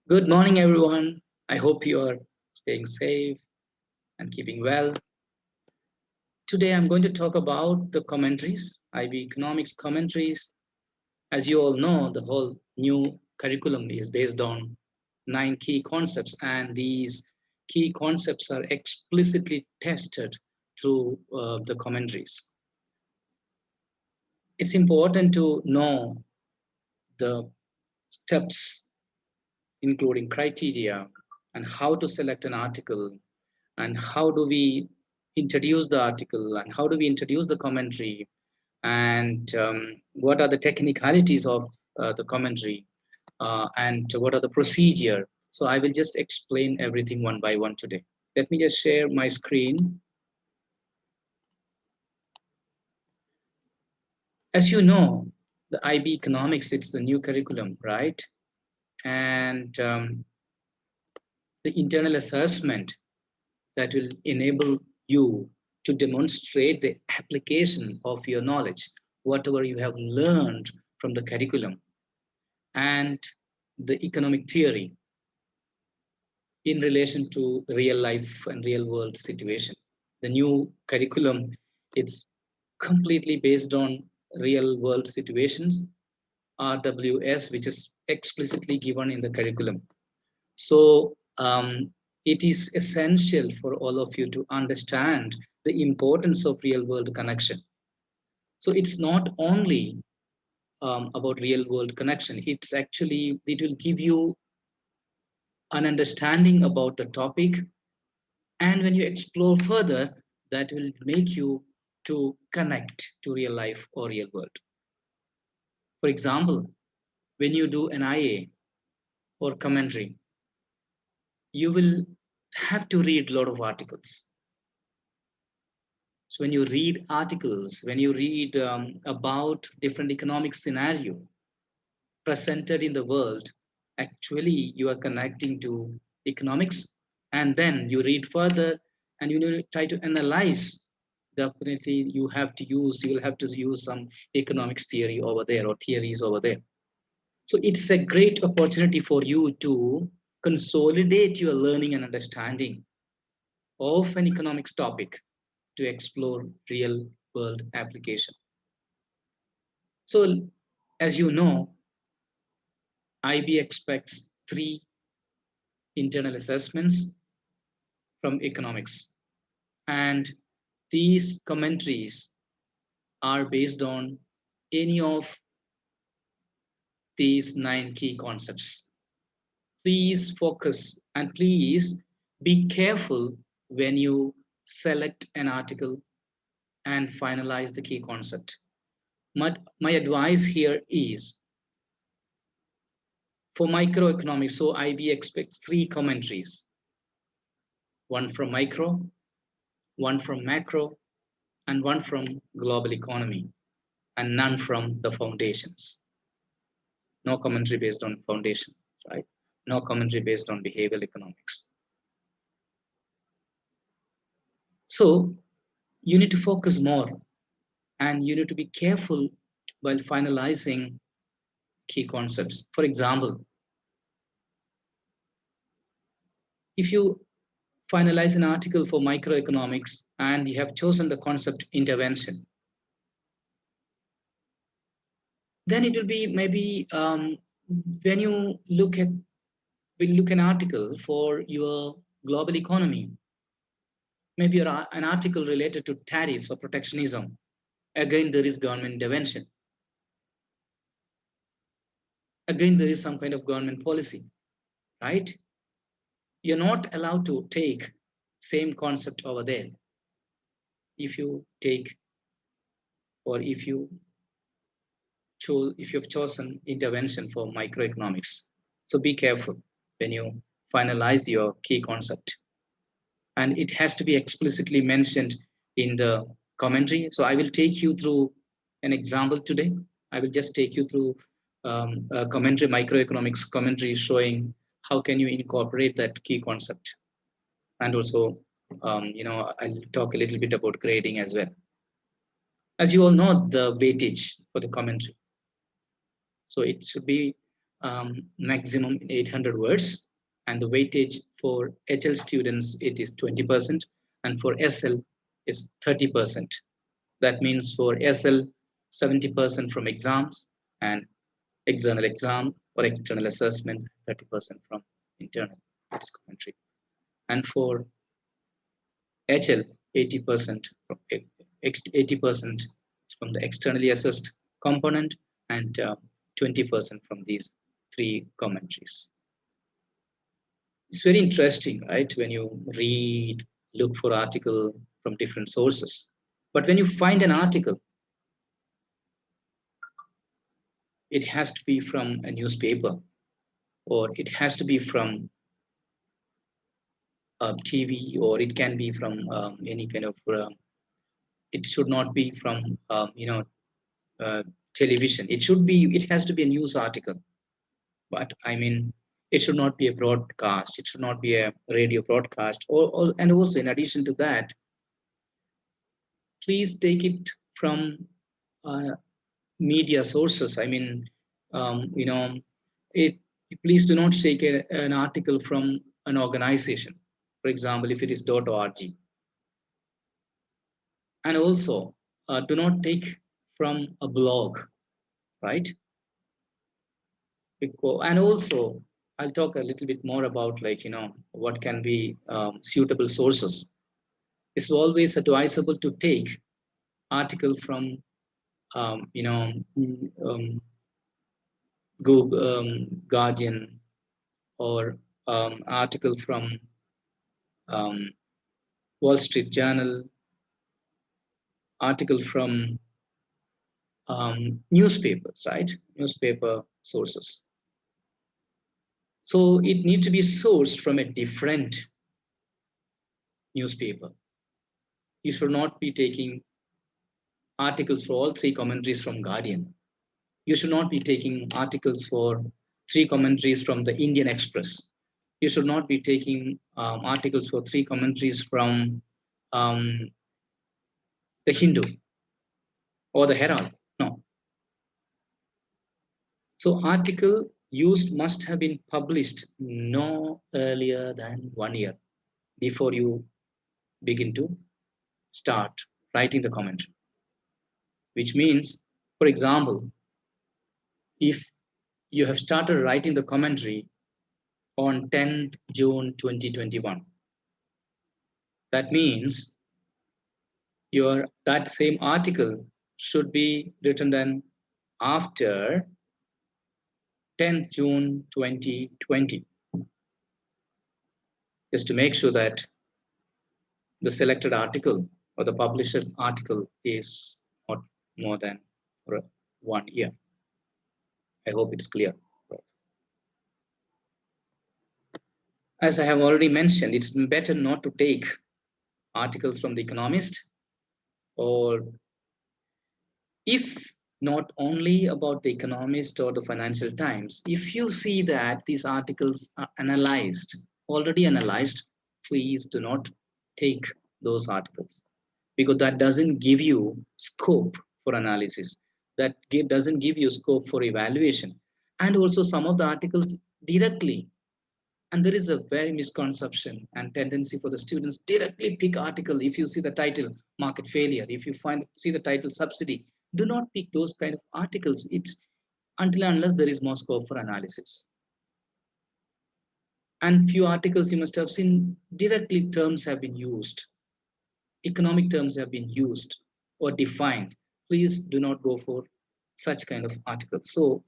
Good morning, everyone. I hope you are staying safe and keeping well. Today, I'm going to talk about the commentaries, IB economics commentaries. As you all know, the whole new curriculum is based on 9 key concepts, and these key concepts are explicitly tested through the commentaries. It's important to know the steps, including criteria, and how to select an article and how do we introduce the article and how do we introduce the commentary and what are the technicalities of the commentary and what are the procedure. So I will just explain everything one by one today. Let me just share my screen. As you know, the IB economics, it's the new curriculum, right? And the internal assessment that will enable you to demonstrate the application of your knowledge, whatever you have learned from the curriculum and the economic theory in relation to real life and real world situation. The new curriculum, it's completely based on real world situations, RWS, which is explicitly given in the curriculum. So it is essential for all of you to understand the importance of real world connection. So it's not only about real world connection, it will give you an understanding about the topic. And when you explore further, that will make you to connect to real life or real world. For example, when you do an IA or commentary, you will have to read a lot of articles. So when you read articles, when you read about different economic scenario presented in the world, actually you are connecting to economics, and then you read further and you try to analyze. Definitely you will have to use some economics theory over there or theories over there. So it's a great opportunity for you to consolidate your learning and understanding of an economics topic to explore real world application. So as you know, IB expects 3 internal assessments from economics. And these commentaries are based on any of these 9 key concepts. Please focus and please be careful when you select an article and finalize the key concept. My advice here is for microeconomics, so IB expects 3 commentaries, one from micro, one from macro, and one from global economy, and none from the foundations. No commentary based on foundation, right? No commentary based on behavioral economics. So you need to focus more and you need to be careful while finalizing key concepts. For example, if you finalize an article for microeconomics and you have chosen the concept intervention, then it will be maybe when you look an article for your global economy, maybe an article related to tariffs or protectionism. Again, there is government intervention. Again, there is some kind of government policy, right? You're not allowed to take same concept over there. If you take or if you've chosen intervention for microeconomics. So be careful when you finalize your key concept. And it has to be explicitly mentioned in the commentary. So I will take you through an example today. I will just take you through a commentary, microeconomics commentary showing how can you incorporate that key concept. And also, I'll talk a little bit about grading as well. As you all know, the weightage for the commentary. So it should be maximum 800 words, and the weightage for HL students it is 20%, and for SL it's 30%. That means for SL 70% from exams and external exam or external assessment, 30% from internal commentary, and for HL 80% from 80% from the externally assessed component, and 20% from these three commentaries. It's very interesting, right? When you read, look for article from different sources. But when you find an article, it has to be from a newspaper, or it has to be from TV, or it can be from any kind of. It should not be from uh, television. It should be. It has to be a news article. But I mean, it should not be a broadcast. It should not be a radio broadcast. And also, in addition to that, please take it from uh, media sources. I mean, it. Please do not take an article from an organization. For example, if it is .org, and also do not take from a blog, right? And also, I'll talk a little bit more about what can be suitable sources. It's always advisable to take article from um, you know um, Google, Guardian, or article from um, Wall Street Journal, article from newspapers, right? Newspaper sources. So it needs to be sourced from a different newspaper. You should not be taking articles for all three commentaries from Guardian. You should not be taking articles for three commentaries from the Indian Express. You should not be taking articles for three commentaries from um, the Hindu or the Herald. No. So article used must have been published no earlier than 1 year before you begin to start writing the commentary. Which means, for example, if you have started writing the commentary on 10th June 2021, that means that same article should be written then after 10th June 2020, just to make sure that the selected article or the published article is not more than 1 year. I hope it's clear. As I have already mentioned, it's better not to take articles from The Economist, or if not only about The Economist or the Financial Times, if you see that these articles are already analyzed, please do not take those articles, because that doesn't give you scope for analysis. That doesn't give you scope for evaluation. And also some of the articles directly, and there is a very misconception and tendency for the students directly pick article. If you see the title market failure, if you see the title subsidy, do not pick those kind of articles. It's until and unless there is more scope for analysis. And few articles you must have seen directly terms have been used, economic terms have been used or defined. Please do not go for such kind of articles. So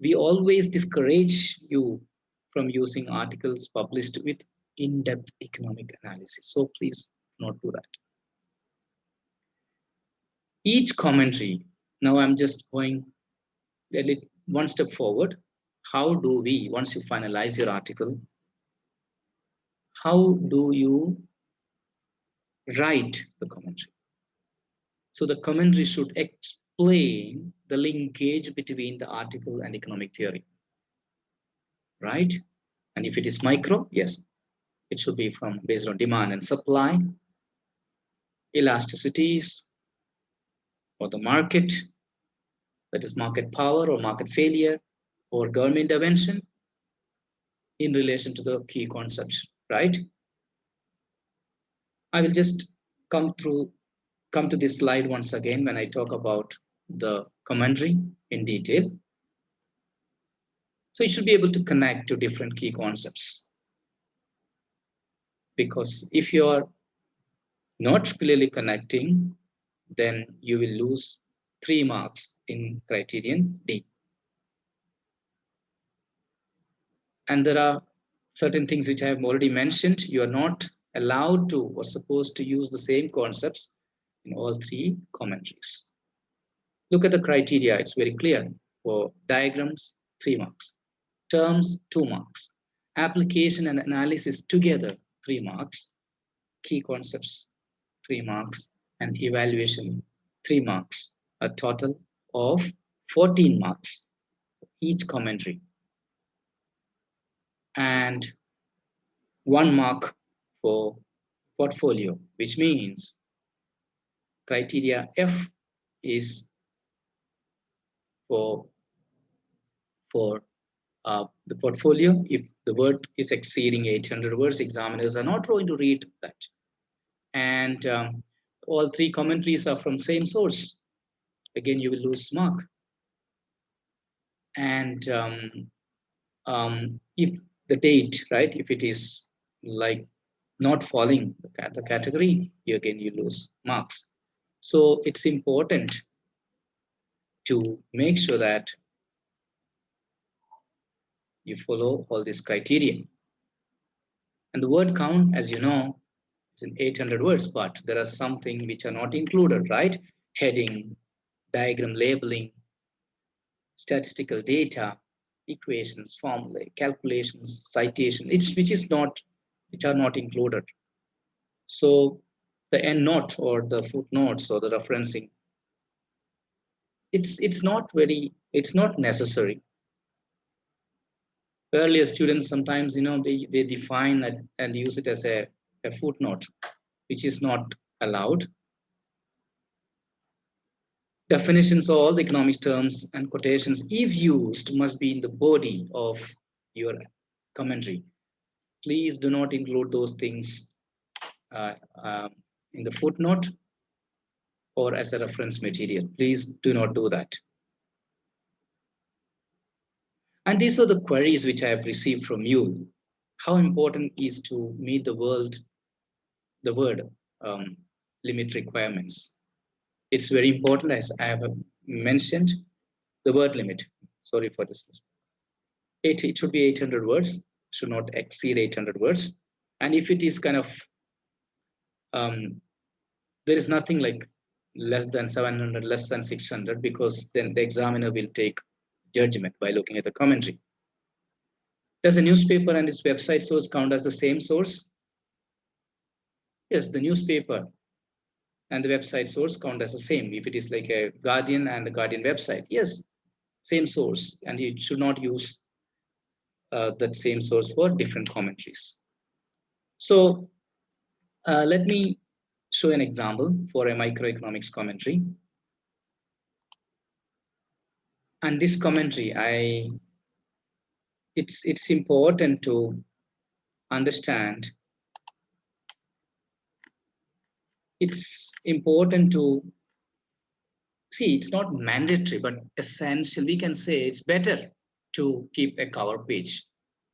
we always discourage you from using articles published with in-depth economic analysis. So please do not do that. Each commentary, now I'm just going one step forward. How do we, once you finalize your article, how do you write the commentary? So the commentary should explain the linkage between the article and economic theory, right? And if it is micro, yes, it should be from based on demand and supply, elasticities, or the market, that is market power or market failure, or government intervention in relation to the key concepts, right? I will just come to this slide once again when I talk about the commentary in detail. So you should be able to connect to different key concepts, because if you are not clearly connecting, then you will lose 3 marks in criterion D. And there are certain things which I have already mentioned. You are not allowed to or supposed to use the same concepts in all 3 commentaries. Look at the criteria, it's very clear. For diagrams, 3 marks. Terms, 2 marks. Application and analysis together, 3 marks. Key concepts, 3 marks. And evaluation, 3 marks. A total of 14 marks each commentary. And 1 mark for portfolio, which means criteria F is for the portfolio. If the word is exceeding 800 words, examiners are not going to read that. And all 3 commentaries are from same source. Again, you will lose mark. And if the date, right, if it is like not following the category, you lose marks. So it's important to make sure that you follow all these criteria. And the word count, as you know, is in 800 words, but there are something which are not included, right? Heading, diagram labeling, statistical data, equations, formulae, calculations, citation, which are not included. So the end note or the footnotes or the referencing, it's not necessary. Earlier students sometimes, they define that and use it as a footnote, which is not allowed. Definitions of all the economic terms and quotations, if used, must be in the body of your commentary. Please do not include those things uh, um, in the footnote or as a reference material. Please do not do that. And these are the queries which I have received from you. How important is to meet the word um, limit requirements? It's very important, as I have mentioned, the word limit. Sorry for this. It should be 800 words, should not exceed 800 words. And if it is kind of, there is nothing like less than 700, less than 600, because then the examiner will take judgment by looking at the commentary. Does a newspaper and its website source count as the same source? Yes, the newspaper and the website source count as the same. If it is like a Guardian and the Guardian website, yes, same source, and you should not use that same source for different commentaries. So let me show an example for a microeconomics commentary. And this commentary, it's important to understand. It's important to see, it's not mandatory, but essential. We can say it's better to keep a cover page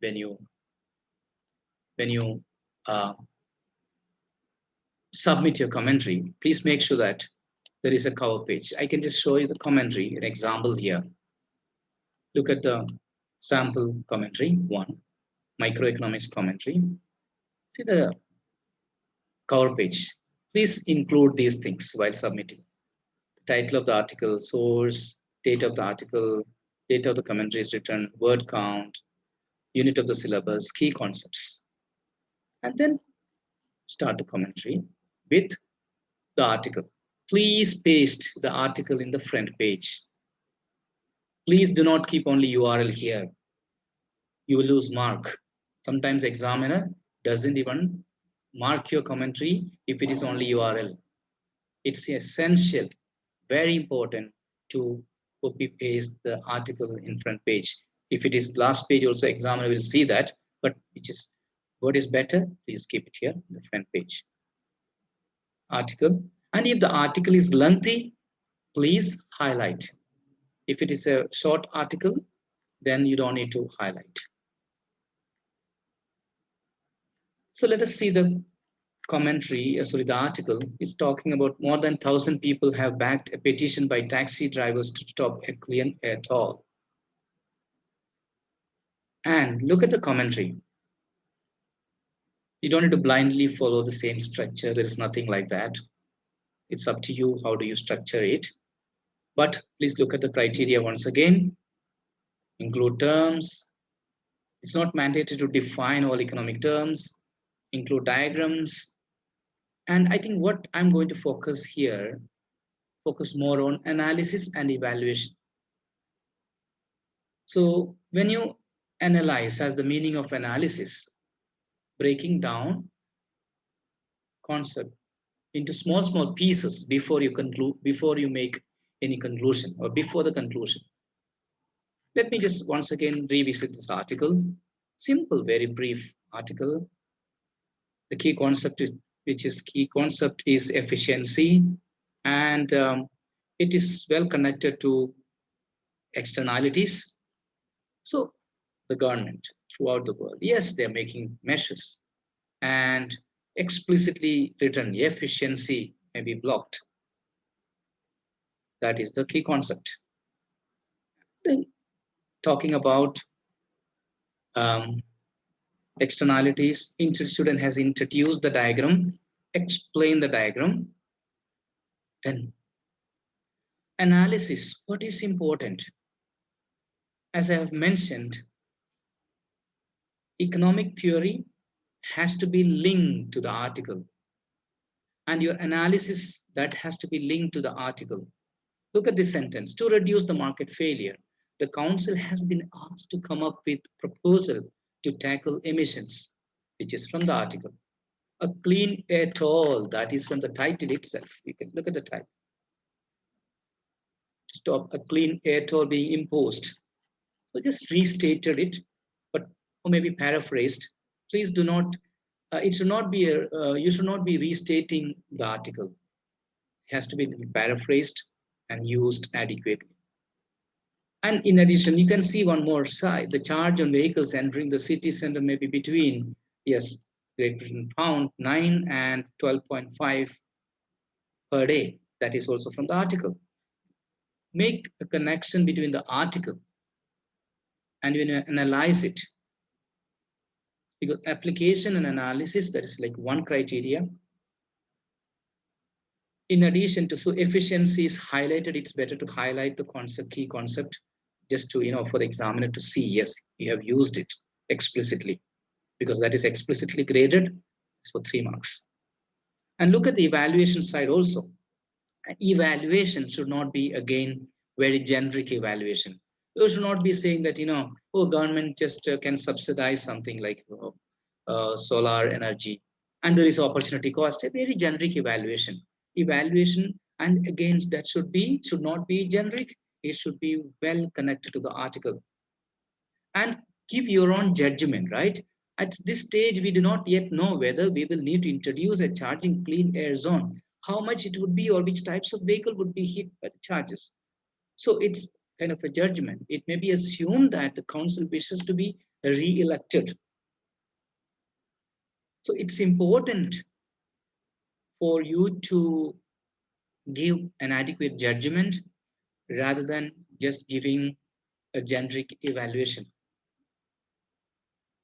when you uh, submit your commentary. Please make sure that there is a cover page. I can just show you the commentary, an example here. Look at the sample commentary 1, microeconomics commentary. See the cover page. Please include these things while submitting. The title of the article, source, date of the article, date of the commentary is written, word count, unit of the syllabus, key concepts. And then start the commentary with the article. Please paste the article in the front page. Please do not keep only URL here. You will lose mark. Sometimes examiner doesn't even mark your commentary if it is only URL. It's essential, very important to copy paste the article in front page. If it is last page also, examiner will see that, but which is what is better, please keep it here, the front page. Article. And if the article is lengthy, please highlight. If it is a short article, then you don't need to highlight. So let us see the commentary, the article is talking about more than 1,000 people have backed a petition by taxi drivers to stop a clean air toll. And look at the commentary. You don't need to blindly follow the same structure. There is nothing like that. It's up to you. How do you structure it? But please look at the criteria once again. Include terms. It's not mandated to define all economic terms. Include diagrams. And I think what I'm going to focus here, focus more on analysis and evaluation. So when you analyze, as the meaning of analysis, breaking down concept into small pieces before you conclude, before you make any conclusion or before the conclusion. Let me just once again revisit this article. Simple, very brief article. The key concept, which is key concept, is efficiency, and it is well connected to externalities. So the government throughout the world, yes, they're making measures, and explicitly written efficiency may be blocked. That is the key concept. Then talking about um, externalities, student has introduced the diagram, explain the diagram. Then analysis, what is important? As I have mentioned, economic theory has to be linked to the article, and your analysis that has to be linked to the article. Look at this sentence. To reduce the market failure, the council has been asked to come up with a proposal to tackle emissions, which is from the article. A clean air toll, that is from the title itself. You can look at the title. Stop a clean air toll being imposed. So just restated it, but or maybe paraphrased. Please do not. It should not be. You should not be restating the article. It has to be paraphrased and used adequately. And in addition, you can see one more side. The charge on vehicles entering the city center may be between, yes, Great Britain pound 9 and 12.5 per day. That is also from the article. Make a connection between the article and when you analyze it, because application and analysis, that is like one criteria. In addition to, so efficiency is highlighted, it's better to highlight the concept, key concept, just to, for the examiner to see, yes, you have used it explicitly, because that is explicitly graded. It's for 3 marks. And look at the evaluation side also. Evaluation should not be, again, very generic evaluation. You should not be saying that, oh, government just can subsidize something like solar energy, and there is opportunity cost. A very generic evaluation. And again, that should not be generic. It should be well connected to the article. And give your own judgment, right? At this stage, we do not yet know whether we will need to introduce a charging clean air zone, how much it would be, or which types of vehicle would be hit by the charges. So it's kind of a judgment. It may be assumed that the council wishes to be re-elected. So it's important for you to give an adequate judgment rather than just giving a generic evaluation.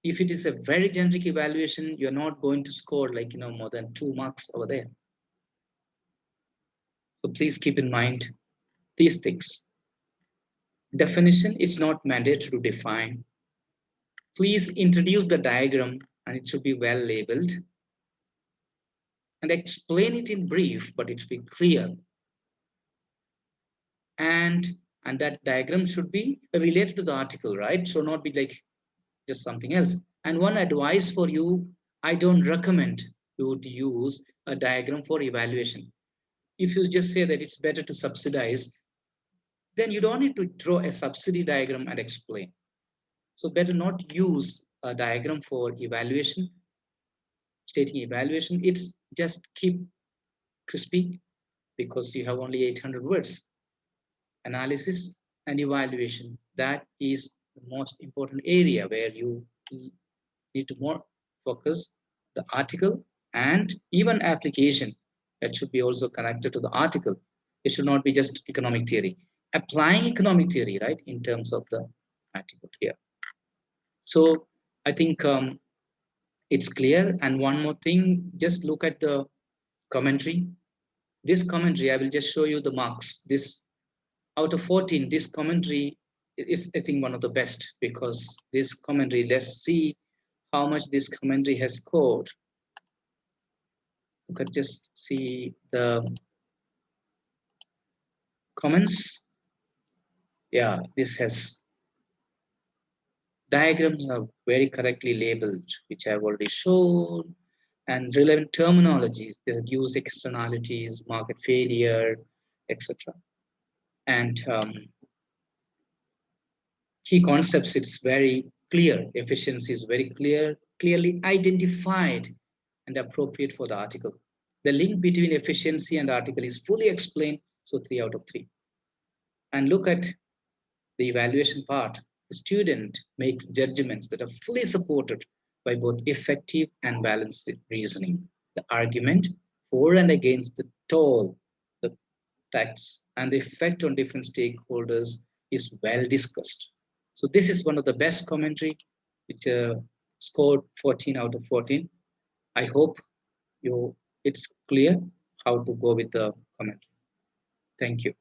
If it is a very generic evaluation, you're not going to score like, more than 2 marks over there. So please keep in mind these things. Definition, it's not mandatory to define. Please introduce the diagram and it should be well labeled. And explain it in brief, but it should be clear. And that diagram should be related to the article, right? So not be like just something else. And one advice for you, I don't recommend you to use a diagram for evaluation. If you just say that it's better to subsidize, then you don't need to draw a subsidy diagram and explain. So better not use a diagram for evaluation, stating evaluation. It's just keep crispy because you have only 800 words. Analysis and evaluation. That is the most important area where you need to more focus the article and even application that should be also connected to the article. It should not be just economic theory. Applying economic theory, right, in terms of the article here. So I think it's clear. And one more thing, just look at the commentary. This commentary, I will just show you the marks. This out of 14, this commentary is, I think, one of the best because this commentary, let's see how much this commentary has scored. You could just see the comments. Yeah, this has diagrams are very correctly labeled, which I've already shown, and relevant terminologies, the use externalities, market failure, etc. And key concepts, it's very clear. Efficiency is very clear, clearly identified and appropriate for the article. The link between efficiency and article is fully explained, so 3 out of 3. And look at the evaluation part. The student makes judgments that are fully supported by both effective and balanced reasoning. The argument for and against the toll, the tax, and the effect on different stakeholders is well discussed. So this is one of the best commentary, which scored 14 out of 14. I hope it's clear how to go with the commentary. Thank you.